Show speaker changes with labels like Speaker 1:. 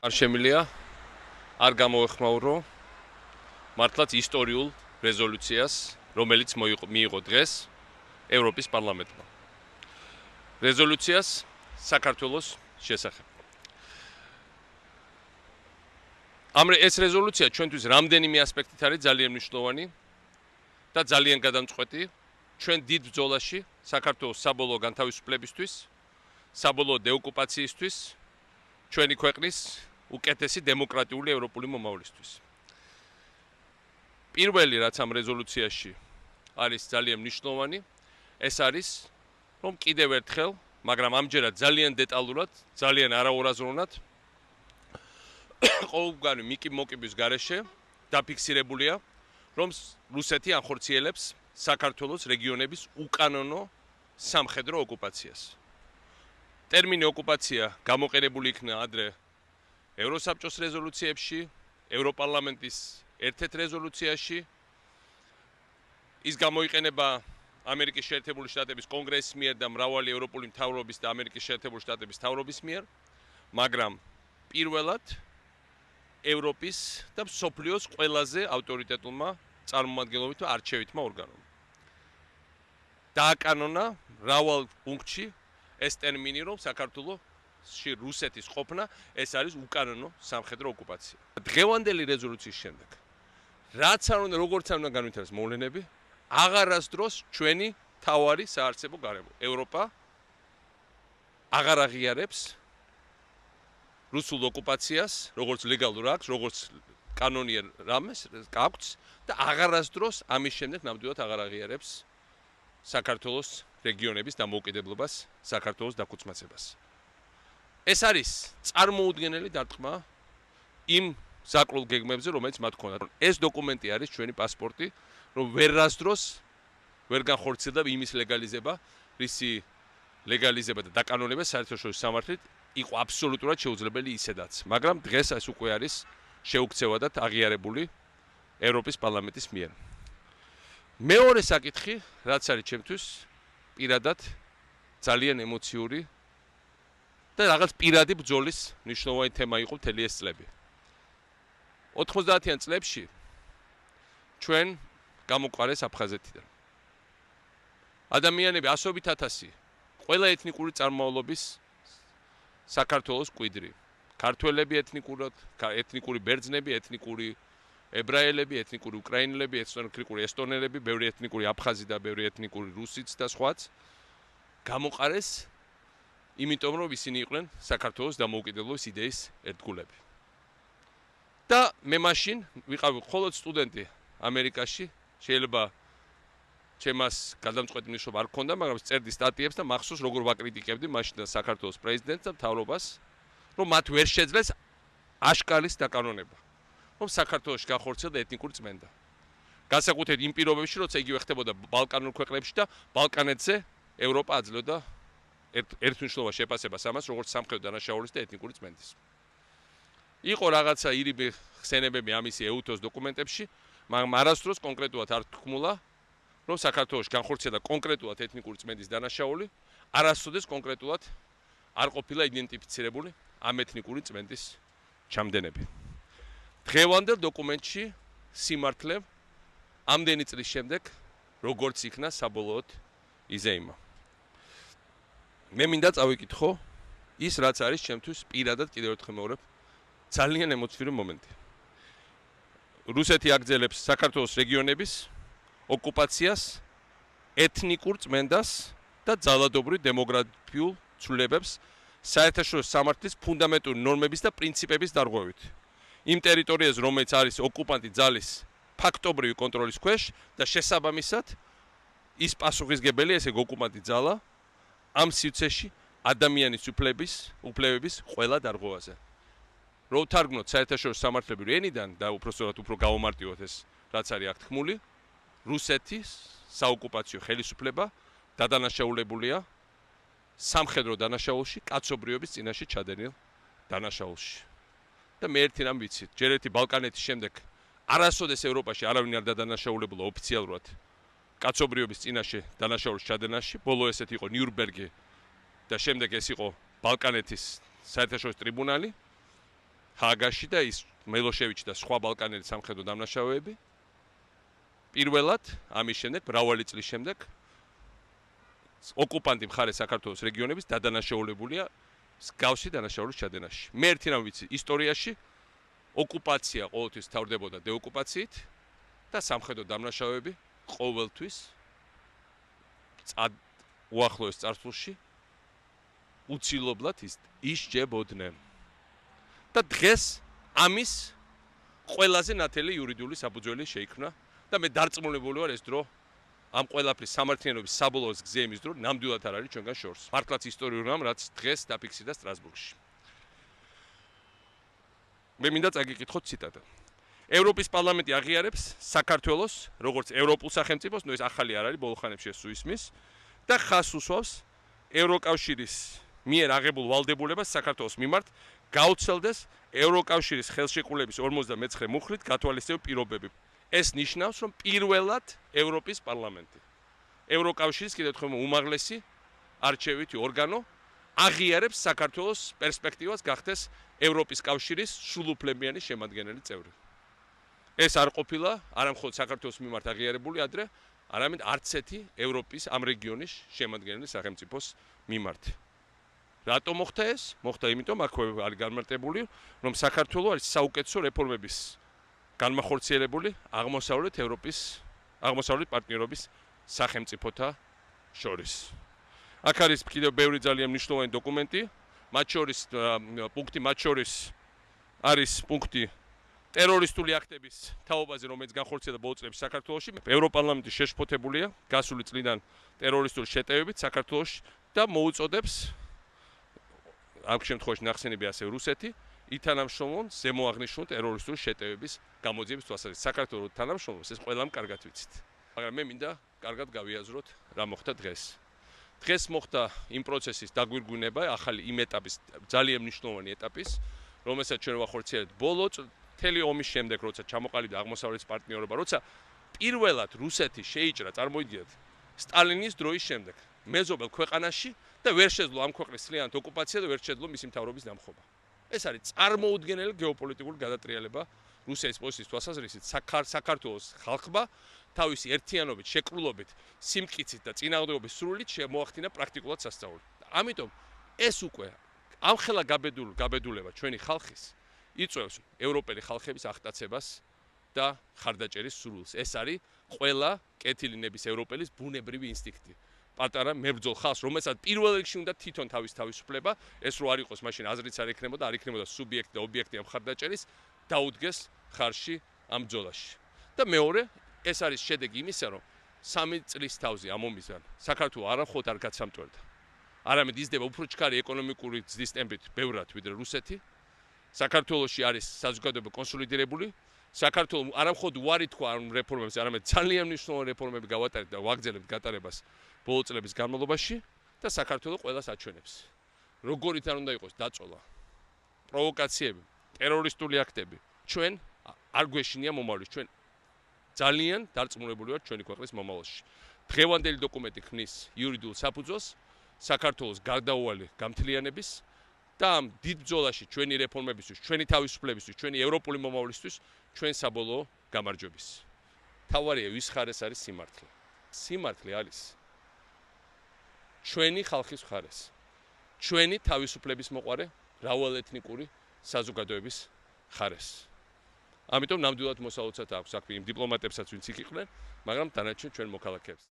Speaker 1: არ შემილია არ გამოეხმაურო მართლაც ისტორიულ რეზოლუციას, რომელიც მიიღო დღეს ევროპის პარლამენტმა. რეზოლუციას საქართველოს შესახებ. ეს რეზოლუცია ჩვენთვის რამდენიმე ასპექტით არის ძალიან მნიშვნელოვანი და ძალიან გადამწყვეტი ჩვენ დიდ ბრძოლაში საქართველოს საბოლოო განთავისუფლებისთვის, საბოლოო დეოკუპაციისთვის, ჩვენი ქვეყნის უკეთესი დემოკრატიული ევროპული მომავლისთვის. პირველი რაც ამ რეზოლუციაში არის ძალიან მნიშვნელოვანი, ეს არის რომ კიდევ ერთხელ, მაგრამ ამჯერად ძალიან დეტალურად, ძალიან არაურაზროვნად ყოველგვარი მოკიბის გარეშე დაფიქსირებულია, რომ რუსეთი ახორციელებს საქართველოს რეგიონების უკანონო სამხედრო ოკუპაციას. ტერმინი ოკუპაცია გამოყენებული იქნა ადრე ევროსაბჭოს რეზოლუციებში, ევროპარლამენტის ერთ-ერთ რეზოლუციაში. ის გამოიყენება ამერიკის შეერთებული შტატების კონგრესის მიერ და მრავალი ევროპული მთავრობის და ამერიკის შეერთებული შტატების მთავრობის მიერ, მაგრამ პირველად ევროპის და მსოფლიოს ყველაზე ავტორიტეტულმა წარმომადგენლობითმა არჩევითმა ორგანომ. დააკანონა მრავალ პუნქტში ეს ტერმინი, რომ საქართველოში რუსეთის ყოფნა ეს არის უკანონო სამხედრო ოკუპაცია. დღევანდელი რეზოლუციის შემდეგ, რაც არ უნდა როგორც არ უნდა განვითარდეს მოვლენები, აღარასდროს ჩვენი თავარი საარსებო გარემო ევროპა აღარ აღიარებს რუსულ ოკუპაციას, როგორც ლეგალურ აქტს, როგორც კანონიერ რამეს აქვს და აღარასდროს ამის შემდეგ ნამდვილად აღარ აღიარებს საქართველოს რეგიონების დამოუკიდებლობას, საქართველოს დაქუცმაცებას. ეს არის წარმოუდგენელი დარტყმა იმ საკრულ გეგმებზე, რომელიც მათ ჰქონდათ. ეს დოკუმენტი არის ჩვენი პასპორტი, რომ ვერასდროს ვერ განხორციელდა იმის ლეგალიზება, რისი ლეგალიზება და დაკანონება საერთაშორისო სამართლით იყო აბსოლუტურად შეუძლებელი ისედაც, მაგრამ დღეს ეს უკვე არის შეუქცევადად აღიარებული ევროპის პარლამენტის მიერ. მეორე საკითხი, რაც არის ჩემთვის პირადად ძალიან ემოციური და რაღაც პირადი ბრძოლის მნიშვნელოვანი თემა იყო მთელი ეს წლები. 90-იან წლებში ჩვენ გამოყარეს აფხაზეთიდან. ადამიანები ასობით ათასი, ყველა ეთნიკური წარმომავლობის საქართველოს კვიდრი. ქართველები ეთნიკურად, ეთნიკური ბერძნები, ეთნიკური ებრაელები, ეთნიკური უკრაინელები, ეთნიკური ესტონელები, ბევრი ეთნიკური აფხაზი და ბევრი ეთნიკური რუსიც და სხვაც გამოყარეს, იმიტომ რომ ისინი იყვნენ საქართველოს დამოუკიდებლობის იდეის ერთგულები. და მე მაშინ ვიყავი მხოლოდ სტუდენტი ამერიკაში, შეიძლება ჩემას გადამწყვეტი მნიშვნელობა არ ქონდა, მაგრამ წერდი სტატიებს და მახსოვს როგორ ვაკრიტიკებდი მაშინ საქართველოს პრეზიდენტს და მთავრობას, რომ მათ ვერ შეძლეს აშკარის დაკანონება, რომ საქართველოში განხორციელდა ეთნიკური წმენდა. განსაკუთრებით იმ პირობებში, როცა იგივე ხდებოდა ბალკანურ ქვეყნებში და ბალკანეთზე ევროპა აძლევდა ერთმნიშვნელოვან შეფასებას ამას, როგორც სამხედრო დანაშაულის და ეთნიკური წმენდის. იყო რაღაცა ირიბი ხსენებები ამისი ეუთოს დოკუმენტებში, მაგრამ არასდროს კონკრეტულად არ თქმულა, რომ საქართველოში განხორციელდა კონკრეტულად ეთნიკური წმენდის დანაშაული, არასოდეს კონკრეტულად არ ყოფილა იდენტიფიცირებული ამ ეთნიკური წმენდის ჩამდენები. დღევანდელ დოკუმენტში სიმართლე ამდენი წლის შემდეგ როგორც იქნა საბოლოოდ იზეიმა. მე მინდა წავიკითხო ის რაც არის ჩემთვის პირადად კიდევ ერთხელ მეორებ ძალიან ემოციური მომენტი. რუსეთი აგრძელებს საქართველოს რეგიონების ოკუპაციას, ეთნიკურ წმენდას და ძალადობრივ დემოგრაფიულ ცვლილებებს საერთაშორისო სამართლის ფუნდამენტური ნორმების და პრინციპების დარღვევით. იმ ტერიტორიაზე, რომელიც არის ოკუპანტი ძალის ფაქტობრივი კონტროლის ქვეშ და შესაბამისად ის პასუხისგებელია ესე ოკუპანტი ძალა ამ სივრცეში ადამიანის უფლებების ყველა დარღვევაზე. რო ვთარგმნოთ საერთაშორისო სამართლებრივი ენიდან და უпроსტად უფრო გავამარტივოთ ეს რაც არის აქ თქმული, რუსეთის საოკუპაციო ხელისუფლება დადანაშაულებულია სამხედრო დანაშაულში, კაცობრიობის წინაშე ჩადენილ დანაშაულში. და მე ერთი რამ ვიცით, ჯერ ერთი ბალკანეთის შემდეგ არასოდეს ევროპაში არავინ არ დადანაშაულებულა ოფიციალურად კაცობრიობის წინაშე დანაშაულის ჩადენაში, ბოლო ესეთი იყო ნიურნბერგი და შემდეგ ეს იყო ბალკანეთის საერთაშორისო ტრიბუნალი. ჰააგაში და ის მელოშევიჩი და სხვა ბალკანელი სამხედრო დამნაშავეები პირველად ამის შემდეგ მრავალი წლის შემდეგ ოკუპანტი მხარე საქართველოს რეგიონების დადანაშაულებულია მსგავსი დანაშაულის ჩადენაში. მე ერთი რამ ვიცი, ისტორიაში ოკუპაცია ყოველთვის თავდებოდა დეოკუპაციით და სამხედრო დამნაშავეები ყოველთვის უახლოეს წარსულში უცილობლად ისჯებოდნენ. და დღეს ამის ყველაზე ნათელი იურიდიული საფუძველი შეიქმნა და მე დარწმუნებული ვარ ეს დრო ამ ყველაფრის სამართლიანობის საბოლოო გზის იმის დრო ნამდვილად არ არის ჩვენგან შორს. მართლაც ისტორიულ რამ რაც დღეს დაფიქსირდა სტრასბურგში. მე მინდა წაგიკითხოთ ციტატა. ევროპის პარლამენტი აღიარებს საქართველოს როგორც ევროპულ სახელმწიფოს, ნუ ეს ახალი არ არის, ბოლო ხანებში ეს სუისმის და ხას უსვავს ევროკავშირის მიერ აღებულ ვალდებულებას საქართველოს მიმართ გაუცელდეს ევროკავშირის ხელშეკრულების 59 მუხლით გათვალისწინებულ პირობები. ეს ნიშნავს, რომ პირველად ევროპის პარლამენტი, ევროკავშირის კიდევ ერთხელ უმაღლესი არჩევითი ორგანო აღიარებს საქართველოს პერსპექტივას გახდეს ევროპის კავშირის სრულუფლებიანი შემადგენელი წევრი. ეს არ ყოფილა არა მხოლოდ საქართველოს მიმართ აღიარებული ადრე, არამედ არც ერთი ევროპის ამ რეგიონის შემადგენელი სახელმწიფოს მიმართ. რატომ მოხდა ეს? მოხდა იმიტომ, აქვე არის განმარტებული, რომ საქართველო არის საუკეთესო რეფორმების განმახორციელებული აღმოსავლეთ ევროპის აღმოსავლეთ პარტნიორობის სახელმწიფოთა შორის. აქ არის კიდევ ბევრი ძალიან მნიშვნელოვანი დოკუმენტი, მათ შორის არის პუნქტი ტერორისტული აქტების თაობაზე, რომელიც განხორციელდა ბოლო წლებში საქართველოში. ევროპარლამენტი შეშფოთებულია გასული წლიდან ტერორისტული შეტევებით საქართველოში და მოუწოდებს ამ შემთხვევაში ნახსენები ასევე რუსეთი ითანამშრომლონ ზემოაღნიშნულ ტერორისტული შეტევების გამოძიების თვალსაზრისით. საქართველოს თანამშრომლობს ეს ყველამ კარგად ვიცით. მაგრამ მე მინდა კარგად გავიაზროთ რა მოხდა დღეს. დღეს მოხდა იმ პროცესის დაგვირგვინება, ახალი იმ ეტაპის, ძალიან მნიშვნელოვანი ეტაპის, რომელსაც ჩვენ ვახორციელებთ ბოლო მთელი ომის შემდეგ, როცა ჩამოყალიბდა აღმოსავლეთის პარტნიორობა, როცა პირველად რუსეთი შეიჭრა, წარმოიდგინეთ, სტალინის დროის შემდეგ მეზობელ ქვეყანაში და ვერ შეძლო ამ ქვეყნის სლიანად ოკუპაცია და ვერ შეძლო მისი მთავრობის დამხობა. ეს არის წარმოუდგენელი გეოპოლიტიკური გადატრიალება რუსეთის პოზიციის თვალსაზრისით. საქართველოს ხალხმა თავისი ერთიანობით, შეკრულობით, სიმტკიცით და წინააღმდეგობის სრულით შემოახდინა პრაქტიკულად სასწაული. ამიტომ ეს უკვე ამხელა გაბედულება ჩვენი ხალხის იწვევს ევროპელი ხალხების აღტაცებას და ხარდაჭერის სურვილს. ეს არის ყველა კეთილინების ევროპელის ბუნებრივი ინსტინქტი. პატარა მებრძოლ ხალხს, რომელსაც პირველ რიგში უნდა თვითონ თავისუფლება, ეს რო არ იყოს, მაშინ აზრიც არ იქნებოდა, არ იქნებოდა სუბიექტი და ობიექტი ამ ხარდაჭერის, დაუდგეს ხარში ამ ბრძოლაში. და მეორე, ეს არის შედეგი იმისა, რომ 3 წლის თავზე ამ ომისგან საქართველო არამხოლოდ არ გაცამტვერდა, არამედ იზრდება უფრო ჩქარი ეკონომიკური გზის ტემპით ბევრად ვიდრე რუსეთი. საქართველოში არის საზოგადოება კონსოლიდირებული. საქართველო არამხოლოდ უარი თქვა ამ რეფორმებს, არამედ ძალიან მნიშვნელოვანი რეფორმები გავატარებთ და ვაგრძელებთ გატარებას ბოლო წლების განმავლობაში და საქართველო ყველას აჩვენებს. როგორიც არ უნდა იყოს დაწოლა, პროვოკაციები, ტერორისტული აქტები, ჩვენ არ გვეშინია მომავლის, ჩვენ ძალიან დარწმუნებული ვართ ჩვენი ქვეყნის მომავალში. დღევანდელი დოკუმენტი ქმნის იურიდიულ საფუძველს საქართველოს გარდაუვალი გამთლიანების და ამ დიდ ბრძოლაში ჩვენი რეფორმებისთვის, ჩვენი თავისუფლებისთვის, ჩვენი ევროპული მომავლისთვის, ჩვენ საბოლოო გამარჯვების. თავარია ვის ხარეს არის სიმართლე. სიმართლე არის ჩვენი ხალხის ხარეს. ჩვენი თავისუფლების მოყარე მრავალეთნიკური საზოგადოების ხარეს. ამიტომ ნამდვილად მოსალოცად აქვს საქმე იმ დიპლომატებსაც, ვინც იქ იყვნენ, მაგრამ დანარჩენ ჩვენ მოქალაქეებს.